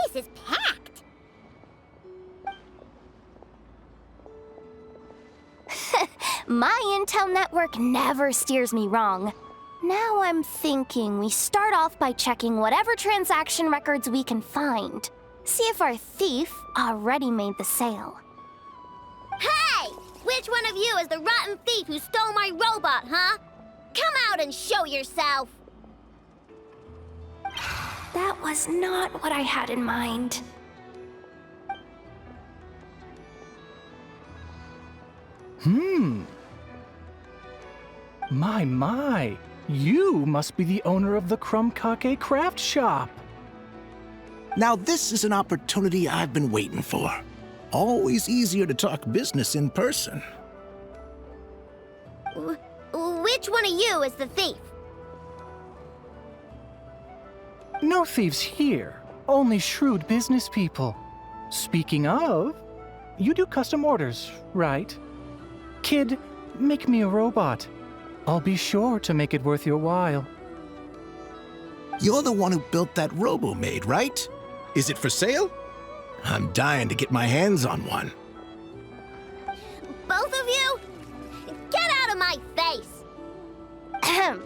place is packed. My intel network never steers me wrong. Now I'm thinking we start off by checking whatever transaction records we can find. See if our thief already made the sale. Hey! Which one of you is the rotten thief who stole my robot, huh? Come out and show yourself! That was not what I had in mind. My. You must be the owner of the Krumkake craft shop. Now this is an opportunity I've been waiting for. Always easier to talk business in person. Which one of you is the thief? No thieves here, only shrewd business people. Speaking of, you do custom orders, right? Kid, make me a robot. I'll be sure to make it worth your while. You're the one who built that robo-maid, right? Is it for sale? I'm dying to get my hands on one. Both of you? Get out of my face! Ahem.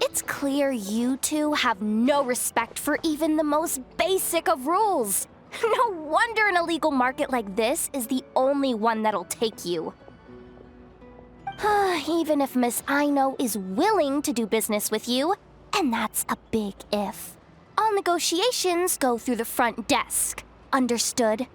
It's clear you two have no respect for even the most basic of rules. No wonder an illegal market like this is the only one that'll take you. Even if Miss Aino is willing to do business with you, and that's a big if, all negotiations go through the front desk. Understood?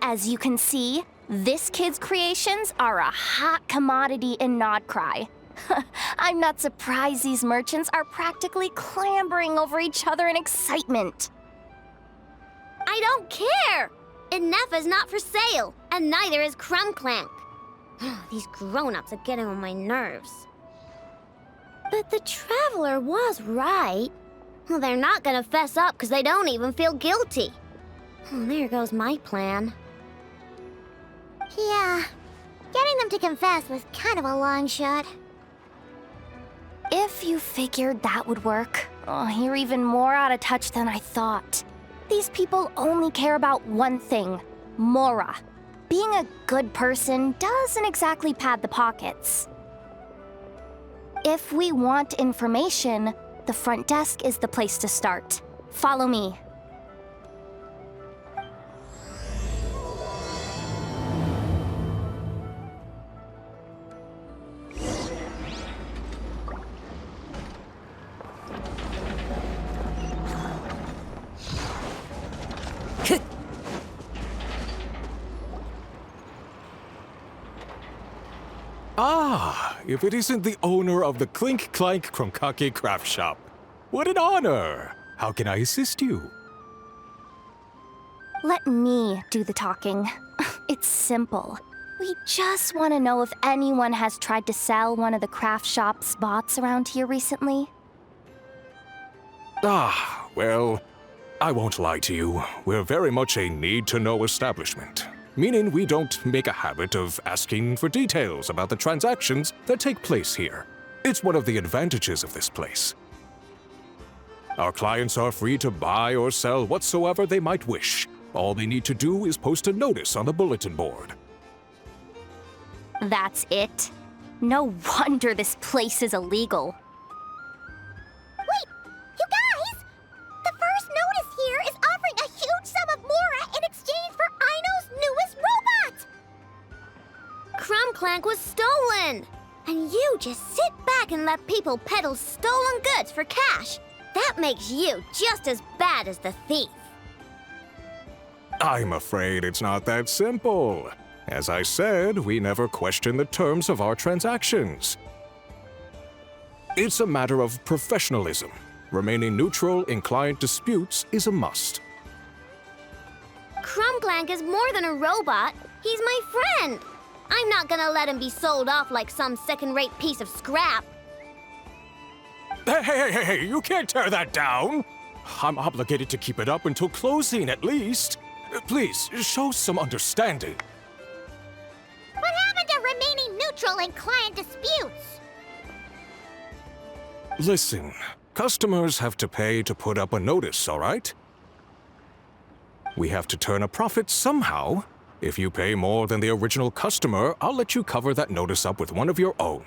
As you can see, this kid's creations are a hot commodity in Nodcry. I'm not surprised these merchants are practically clambering over each other in excitement. I don't care! Enough is not for sale, and neither is Clank. These grown-ups are getting on my nerves. But the Traveler was right. Well, they're not gonna fess up because they don't even feel guilty. Oh, there goes my plan. Yeah, getting them to confess was kind of a long shot. If you figured that would work, you're even more out of touch than I thought. These people only care about one thing, Mora. Being a good person doesn't exactly pad the pockets. If we want information, the front desk is the place to start. Follow me. Ah, if it isn't the owner of the Clink Krumkake craft shop. What an honor! How can I assist you? Let me do the talking. It's simple. We just want to know if anyone has tried to sell one of the craft shop's bots around here recently. Ah, well, I won't lie to you. We're very much a need-to-know establishment. Meaning we don't make a habit of asking for details about the transactions that take place here. It's one of the advantages of this place. Our clients are free to buy or sell whatsoever they might wish. All they need to do is post a notice on the bulletin board. That's it? No wonder this place is illegal. Wait! You guys! The first notice here is offering a huge sum of Mora in exchange for Aino's newest robot! Clank was stolen! And you just sit back and let people peddle stolen goods for cash. That makes you just as bad as the thief. I'm afraid it's not that simple. As I said, we never question the terms of our transactions. It's a matter of professionalism. Remaining neutral in client disputes is a must. Clank is more than a robot. He's my friend. I'm not gonna let him be sold off like some second-rate piece of scrap. Hey, you can't tear that down! I'm obligated to keep it up until closing, at least. Please, show some understanding. What happened to remaining neutral neutral in client disputes. Listen, customers have to pay to put up a notice, all right? We have to turn a profit somehow. If you pay more than the original customer, I'll let you cover that notice up with one of your own.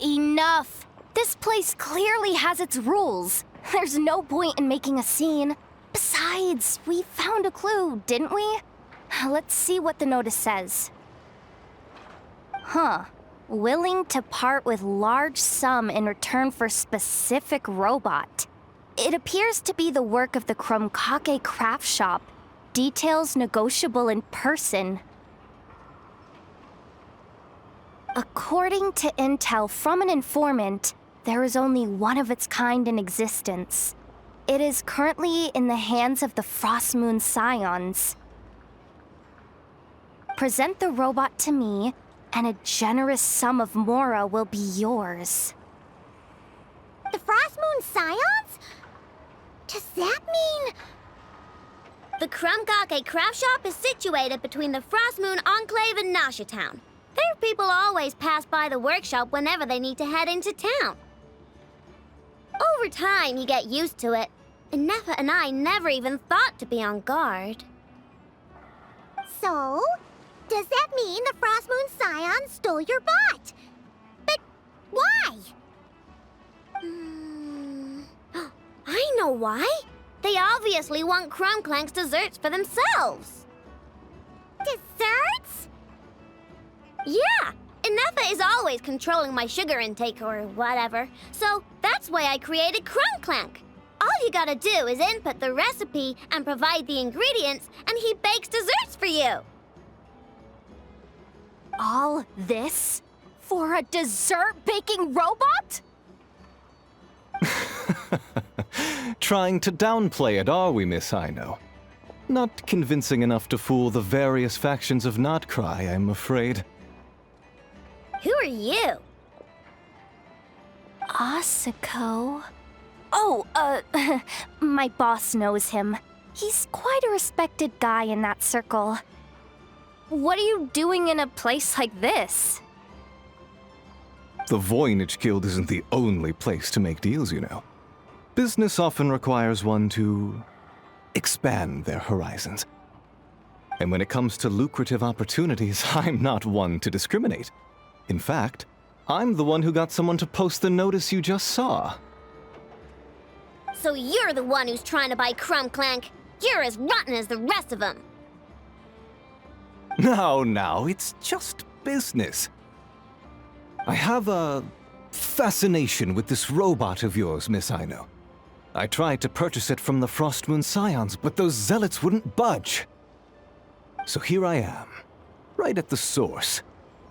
Enough! This place clearly has its rules. There's no point in making a scene. Besides, we found a clue, didn't we? Let's see what the notice says. Huh. Willing to part with large sum in return for specific robot. It appears to be the work of the Krumkake craft shop. Details negotiable in person. According to intel from an informant, there is only one of its kind in existence. It is currently in the hands of the Frostmoon Scions. Present the robot to me, and a generous sum of Mora will be yours. The Frostmoon Scions? Does that mean... The Krumkake craft shop is situated between the Frostmoon Enclave and Nasha Town. Their people always pass by the workshop whenever they need to head into town. Over time, you get used to it. And Nefa and I never even thought to be on guard. So, does that mean the Frostmoon Scions stole your bot? But why? I know why. They obviously want Clank's desserts for themselves. Desserts? Yeah, Nefa is always controlling my sugar intake or whatever, so that's why I created Clank. All you gotta do is input the recipe and provide the ingredients, and he bakes desserts for you. All this for a dessert baking robot? Trying to downplay it, are we, Miss Ino? Not convincing enough to fool the various factions of Notcry, I'm afraid. Who are you? Asuko? Oh, my boss knows him. He's quite a respected guy in that circle. What are you doing in a place like this? The Voynich Guild isn't the only place to make deals, you know. Business often requires one to expand their horizons. And when it comes to lucrative opportunities, I'm not one to discriminate. In fact, I'm the one who got someone to post the notice you just saw. So you're the one who's trying to buy Clank. You're as rotten as the rest of them. Now, it's just business. I have a fascination with this robot of yours, Miss Ino. I tried to purchase it from the Frostmoon Scions, but those zealots wouldn't budge. So here I am, right at the source.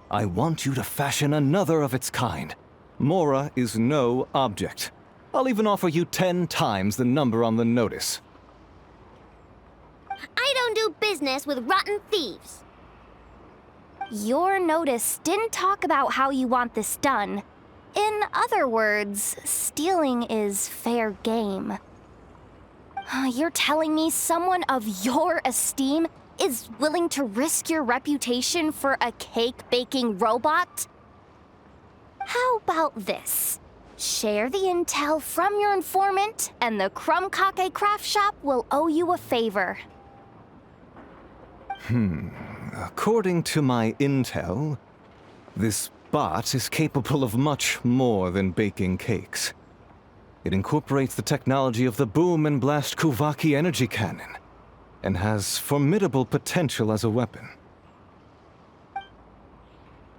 I want you to fashion another of its kind. Mora is no object. I'll even offer you 10 times the number on the notice. I don't do business with rotten thieves. Your notice didn't talk about how you want this done. In other words, stealing is fair game. You're telling me someone of your esteem is willing to risk your reputation for a cake-baking robot? How about this? Share the intel from your informant, and the Krumkake craft shop will owe you a favor. According to my intel, this bot is capable of much more than baking cakes. It incorporates the technology of the Bwoooom and Blast Kuvaki energy cannon, and has formidable potential as a weapon.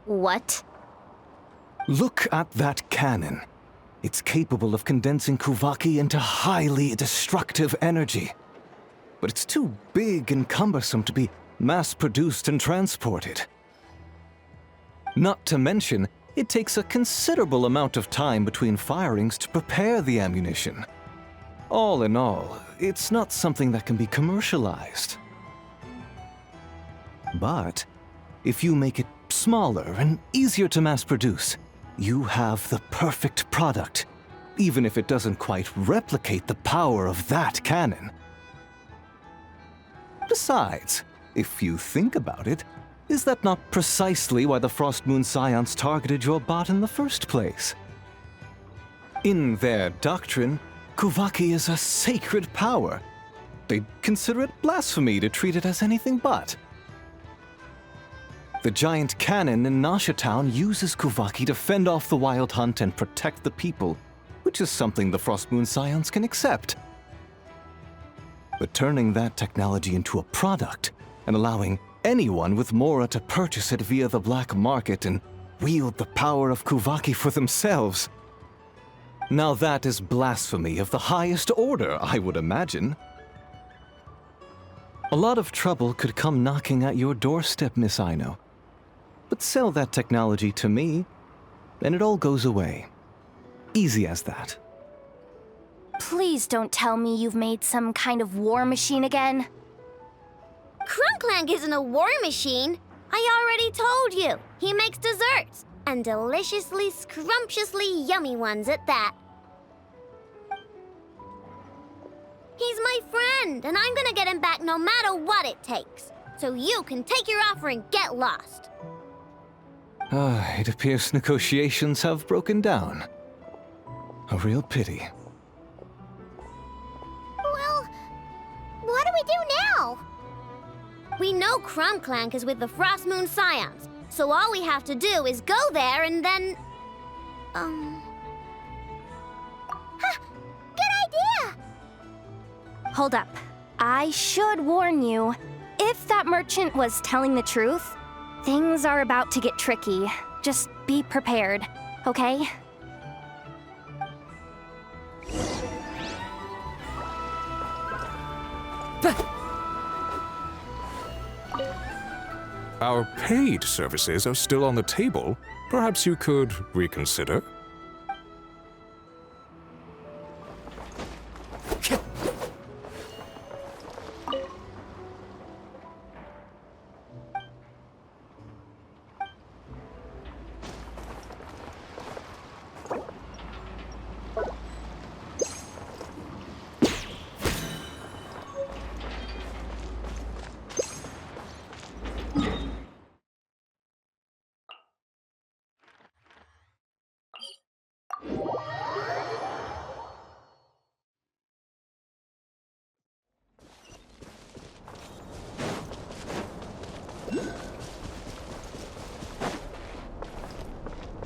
What? Look at that cannon. It's capable of condensing Kuvaki into highly destructive energy. But it's too big and cumbersome to be mass-produced and transported. Not to mention, it takes a considerable amount of time between firings to prepare the ammunition. All in all, it's not something that can be commercialized. But if you make it smaller and easier to mass-produce, you have the perfect product, even if it doesn't quite replicate the power of that cannon. Besides, if you think about it, is that not precisely why the Frost Moon Scions targeted your bot in the first place? In their doctrine, Kuvaki is a sacred power. They'd consider it blasphemy to treat it as anything but. The giant cannon in Nasha Town uses Kuvaki to fend off the wild hunt and protect the people, which is something the Frost Moon Scions can accept. But turning that technology into a product and allowing anyone with Mora to purchase it via the black market and wield the power of Kuvaki for themselves. Now that is blasphemy of the highest order, I would imagine. A lot of trouble could come knocking at your doorstep, Miss Aino. But sell that technology to me, and it all goes away. Easy as that. Please don't tell me you've made some kind of war machine again. Clank isn't a war machine. I already told you. He makes desserts, and deliciously, scrumptiously yummy ones at that. He's my friend, and I'm gonna get him back no matter what it takes. So you can take your offer and get lost. It appears negotiations have broken down. A real pity. Well, what do we do now? We know Clank is with the Frost Moon Scions, so all we have to do is go there and then... Good idea! Hold up. I should warn you. If that merchant was telling the truth, things are about to get tricky. Just be prepared, okay? Our paid services are still on the table. Perhaps you could reconsider?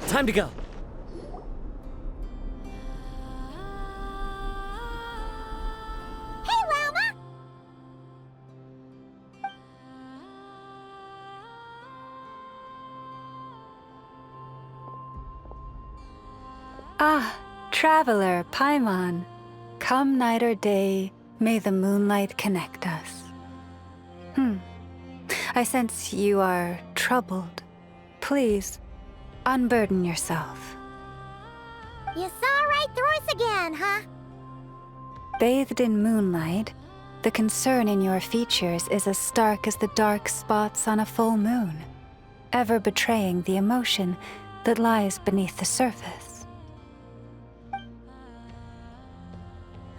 Time to go. Hey, Llama! Ah, traveler, Paimon. Come night or day, may the moonlight connect us. I sense you are troubled. Please, unburden yourself. You saw right through us again, huh? Bathed in moonlight, the concern in your features is as stark as the dark spots on a full moon, ever betraying the emotion that lies beneath the surface.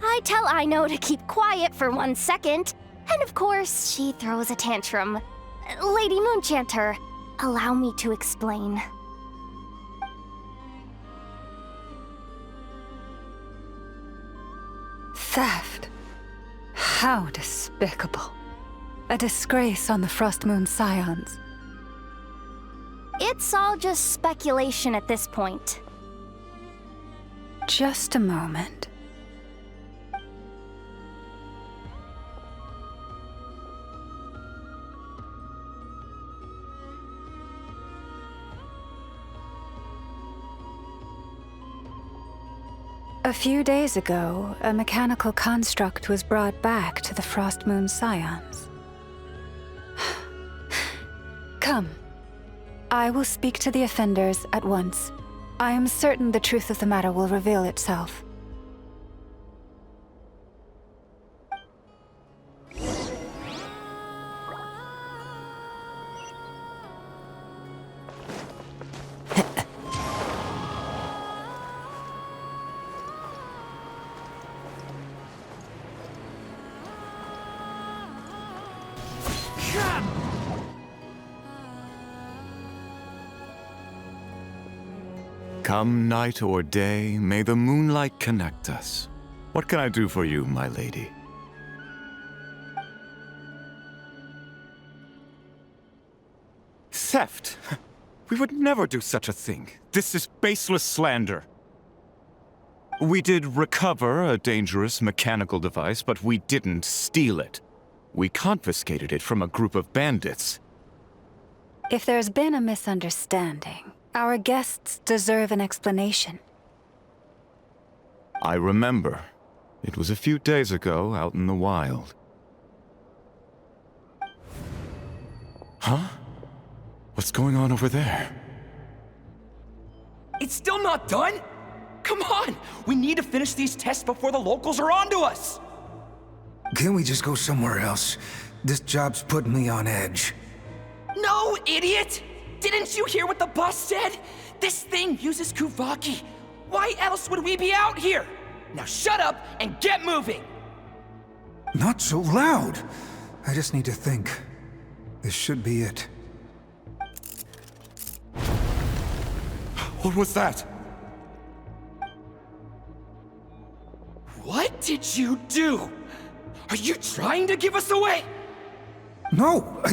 I tell Aino to keep quiet for 1 second, and of course, she throws a tantrum. Lady Moonchanter, allow me to explain. Theft. How despicable. A disgrace on the Frost Moon Scions. It's all just speculation at this point. Just a moment. A few days ago, a mechanical construct was brought back to the Frost Moon Scions. Come. I will speak to the offenders at once. I am certain the truth of the matter will reveal itself. Come night or day, may the moonlight connect us. What can I do for you, my lady? Theft? We would never do such a thing. This is baseless slander. We did recover a dangerous mechanical device, but we didn't steal it. We confiscated it from a group of bandits. If there's been a misunderstanding, our guests deserve an explanation. I remember. It was a few days ago out in the wild. Huh? What's going on over there? It's still not done? Come on! We need to finish these tests before the locals are onto us! Can't we just go somewhere else? This job's putting me on edge. No, idiot! Didn't you hear what the boss said? This thing uses Kuvaki. Why else would we be out here? Now shut up and get moving! Not so loud! I just need to think. This should be it. What was that? What did you do? Are you trying to give us away? No,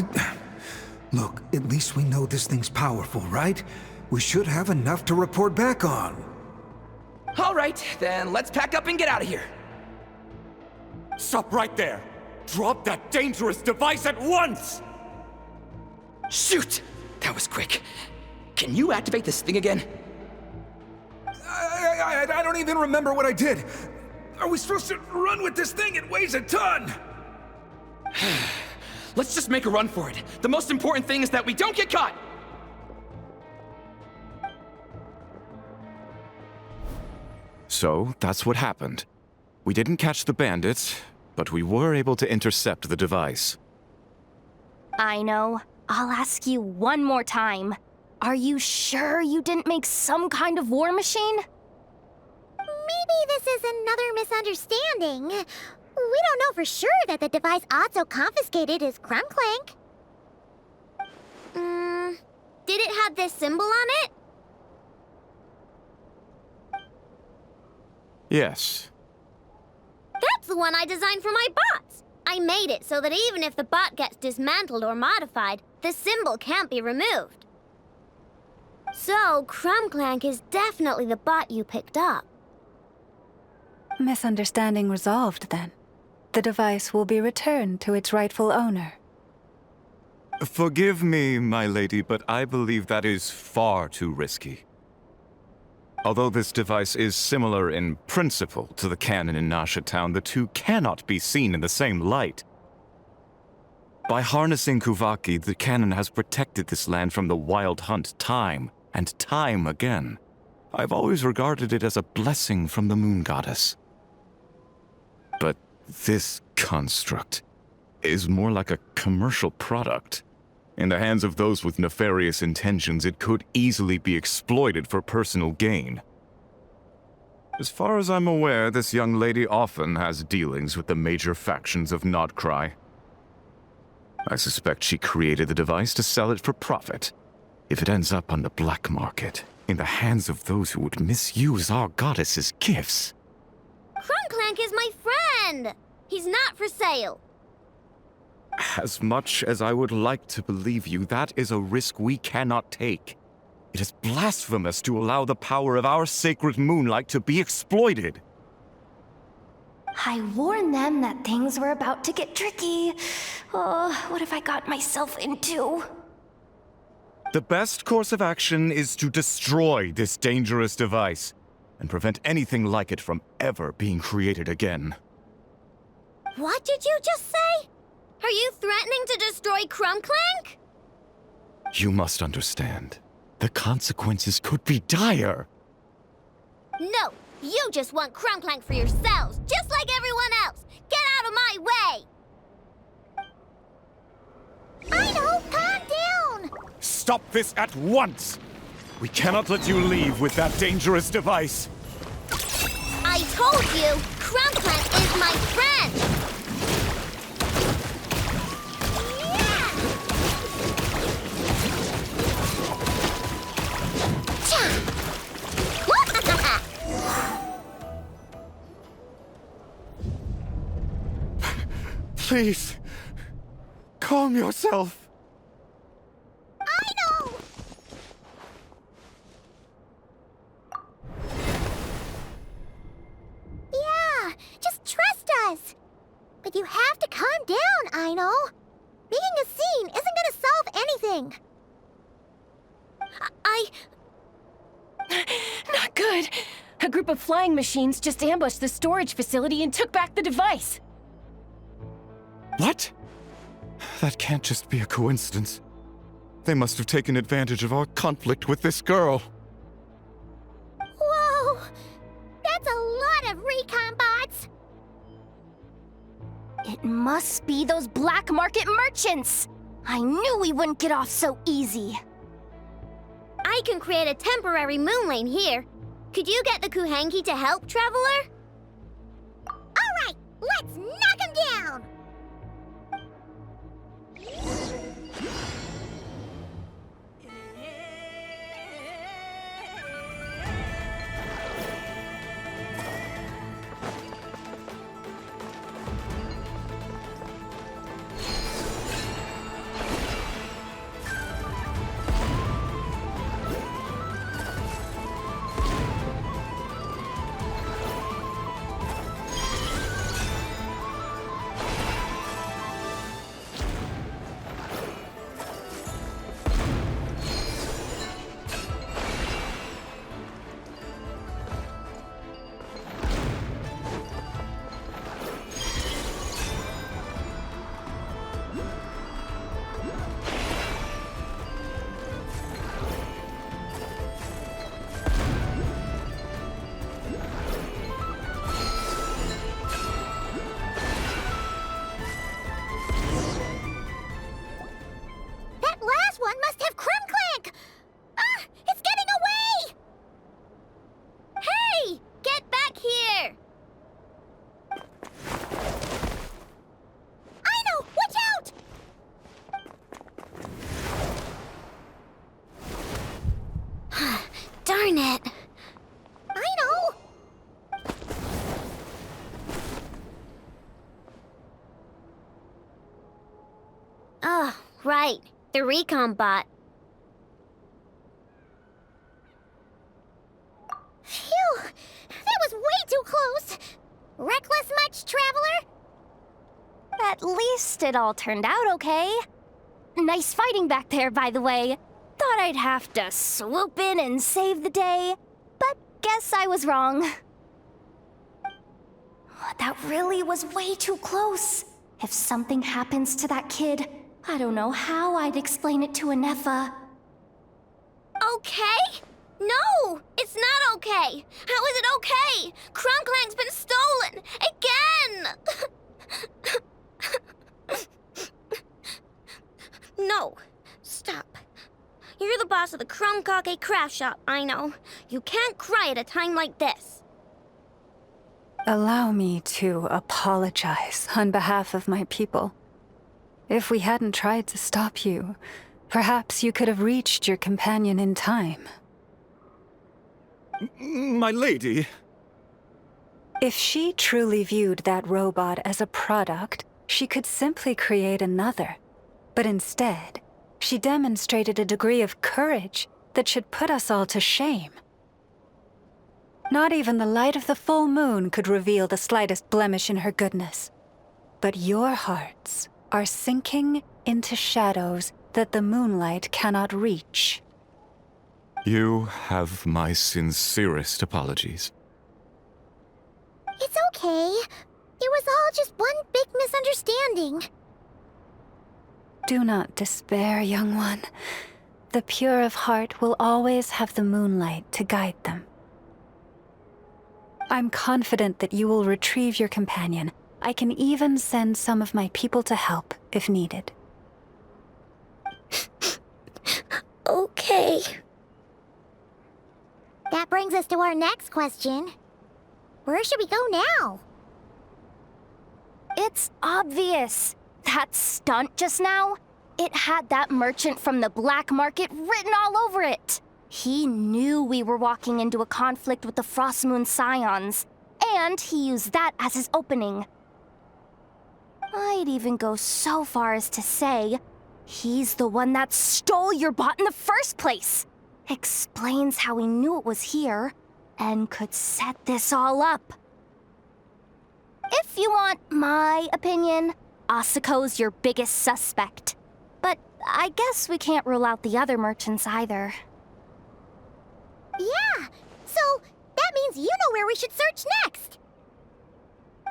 Look, at least we know this thing's powerful, right? We should have enough to report back on. All right, then let's pack up and get out of here. Stop right there! Drop that dangerous device at once! Shoot! That was quick. Can you activate this thing again? I don't even remember what I did. Are we supposed to run with this thing? It weighs a ton! Let's just make a run for it. The most important thing is that we don't get caught! So, that's what happened. We didn't catch the bandits, but we were able to intercept the device. I know. I'll ask you one more time. Are you sure you didn't make some kind of war machine? Maybe this is another misunderstanding. We don't know for sure that the device Otto confiscated is Clank. Did it have this symbol on it? Yes. That's the one I designed for my bots. I made it so that even if the bot gets dismantled or modified, the symbol can't be removed. So, Clank is definitely the bot you picked up. Misunderstanding resolved, then. The device will be returned to its rightful owner. Forgive me, my lady, but I believe that is far too risky. Although this device is similar in principle to the cannon in Nasha Town, the two cannot be seen in the same light. By harnessing Kuvaki, the cannon has protected this land from the wild hunt time and time again. I've always regarded it as a blessing from the moon goddess. But this construct is more like a commercial product. In the hands of those with nefarious intentions, it could easily be exploited for personal gain. As far as I'm aware, this young lady often has dealings with the major factions of Nodcry. I suspect she created the device to sell it for profit. If it ends up on the black market, in the hands of those who would misuse our goddess's gifts... Clank is my friend! He's not for sale. As much as I would like to believe you, that is a risk we cannot take. It is blasphemous to allow the power of our sacred moonlight to be exploited. I warned them that things were about to get tricky. Oh, what have I got myself into? The best course of action is to destroy this dangerous device and prevent anything like it from ever being created again. What did you just say? Are you threatening to destroy Clank? You must understand. The consequences could be dire. No, you just want Clank for yourselves, just like everyone else. Get out of my way! I know, calm down! Stop this at once! We cannot let you leave with that dangerous device. I told you, Clank is my friend! Please, calm yourself. I know! Yeah, just trust us. But you have to calm down, Aino. Making a scene isn't gonna solve anything. Not good. A group of flying machines just ambushed the storage facility and took back the device. What? That can't just be a coincidence. They must have taken advantage of our conflict with this girl. Whoa! That's a lot of recon bots! It must be those black market merchants! I knew we wouldn't get off so easy. I can create a temporary moon lane here. Could you get the Kuhangi to help, Traveler? Alright, let's knock him down! Darn it. I know. Oh, right. The recon bot. Phew! That was way too close! Reckless much, Traveler? At least it all turned out okay. Nice fighting back there, by the way. Thought I'd have to swoop in and save the day, but guess I was wrong. That really was way too close. If something happens to that kid, I don't know how I'd explain it to Anefa. Okay? No! It's not okay! How is it okay? Clank's been stolen! Again! No. Stop. You're the boss of the Krumkake craft shop, I know. You can't cry at a time like this. Allow me to apologize on behalf of my people. If we hadn't tried to stop you, perhaps you could have reached your companion in time. My lady. If she truly viewed that robot as a product, she could simply create another. But instead, she demonstrated a degree of courage that should put us all to shame. Not even the light of the full moon could reveal the slightest blemish in her goodness. But your hearts are sinking into shadows that the moonlight cannot reach. You have my sincerest apologies. It's okay. It was all just one big misunderstanding. Do not despair, young one. The pure of heart will always have the moonlight to guide them. I'm confident that you will retrieve your companion. I can even send some of my people to help if needed. Okay. That brings us to our next question. Where should we go now? It's obvious. That stunt just now, it had that merchant from the black market written all over it. He knew we were walking into a conflict with the Frostmoon Scions, and he used that as his opening. I'd even go so far as to say he's the one that stole your bot in the first place. Explains how he knew it was here and could set this all up. If you want my opinion, Asiko's your biggest suspect. But I guess we can't rule out the other merchants either. Yeah, so that means you know where we should search next.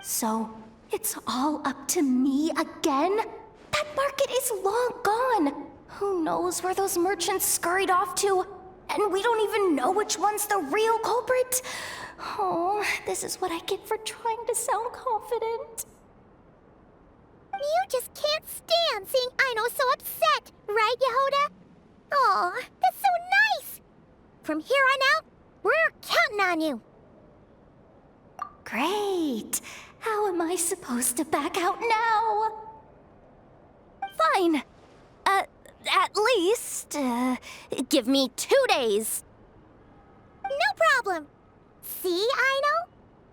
So, it's all up to me again? That market is long gone. Who knows where those merchants scurried off to? And we don't even know which one's the real culprit. Oh, this is what I get for trying to sound confident. You just can't stand seeing Aino so upset, right, Yehoda? Aw, that's so nice! From here on out, we're counting on you. Great. How am I supposed to back out now? Fine. At least, give me 2 days. No problem. See, Aino?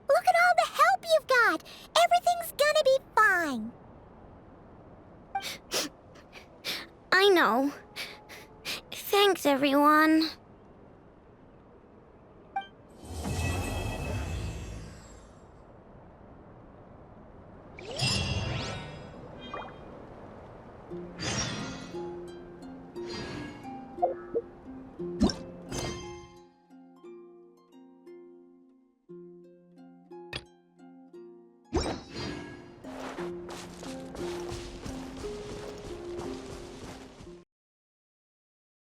Look at all the help you've got. Everything's gonna be fine. I know. Thanks, everyone.